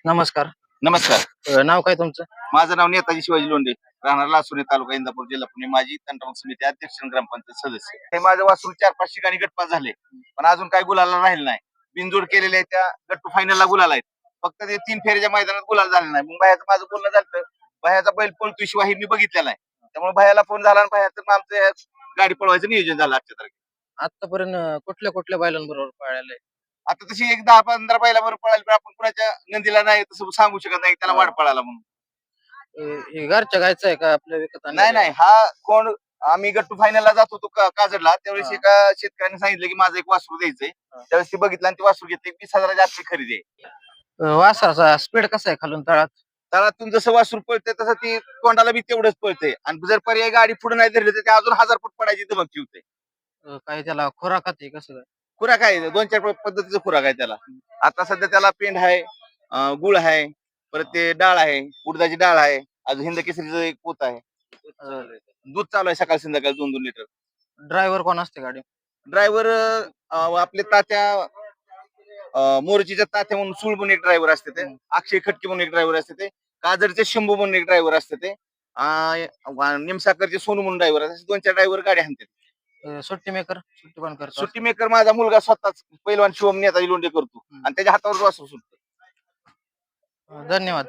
नमस्कार. नमस्कार. नाव काय तुमचं? माझं नाव नेताजी शिवाजी लोंढे, राहणार लासुरे, तालुका इंदापूर, जिल्हा पुणे. माजी तंटामुक्ती समिती अध्यक्ष आणि ग्रामपंचायत सदस्य. हे माझं वासरू 4-5 ठिकाणी गटपास झाले, पण अजून काही गुलाला राहील नाही. बिनजोड केलेल्या त्या गट फायनलला गुलाल आहेत. फक्त ते 3 फेरीच्या मैदानात गुलाल झाले नाही. मग बायाचं माझं बोलणं झालं, बायाचा बैल पळतोय शिवाय मी बघितलेला नाही. त्यामुळे बायाला फोन झाला आणि बाया तर आमचं या गाडी पळवायचं नियोजन झालं आजच्या तारखेला. आतापर्यंत कुठल्या कुठल्या बैलांबरोबर पळालेलं आहे? आता तशी एक 10-15 बैलाबरोबर पळाली, पण आपण कुणाच्या नंदीला नाही तसं सांगू शकत नाही त्याला वाढ पळाला म्हणून. हे घरच्या गायचं आहे का आपल्या विकत नाही नाही, हा कोण, आम्ही गट्टू फायनलला जात होतो काजडला, त्यावेळेस हा. एका शेतकऱ्याने सांगितलं की माझं एक वासरू द्यायचंय. त्यावेळेस ती बघितलं आणि ती वासरू घेतली. 20,000ची आजची खरेदी आहे. वासराचा स्पीड कसा आहे खालून तळात? तळातून जसं वासरू पळतंय तसं ती तोंडाला बी तेवढंच पळतंय, आणि जर पर्याय गाडी पुढे नाही धरली तर ते अजून 1000 फूट पडायची धमकी होते. काय त्याला खुराकात आहे कसं काय? खुराक आहे 2-4 पद्धतीचं खुराक आहे त्याला. आता सध्या त्याला पेंड आहे, गुळ आहे, परत ते डाळ आहे, उडदाची डाळ आहे, अजून हिंद केसरीचं एक पोत आहे. दूध चालू आहे सकाळ संध्याकाळ 2-2 लिटर. ड्रायव्हर कोण असते गाडी? ड्रायव्हर आपले तात्या, मोर्चीच्या तात्या म्हणून सूळ म्हणून एक ड्रायव्हर असते ते, अक्षय खटके म्हणून एक ड्रायव्हर असते ते, काजरचे शंभू म्हणून एक ड्रायव्हर असते ते, निमसाकरचे सोनू म्हणून ड्रायव्हर असते. 2-4 ड्रायव्हर गाडी आणतात. सुट्टी मेकर सुट्टी पण करतो सुट्टी मेकर माझा मुलगा स्वतःच पैलवान शिवम नेताजी लोंढे करतो, आणि त्याच्या हातावर वासरू सुटतो. धन्यवाद.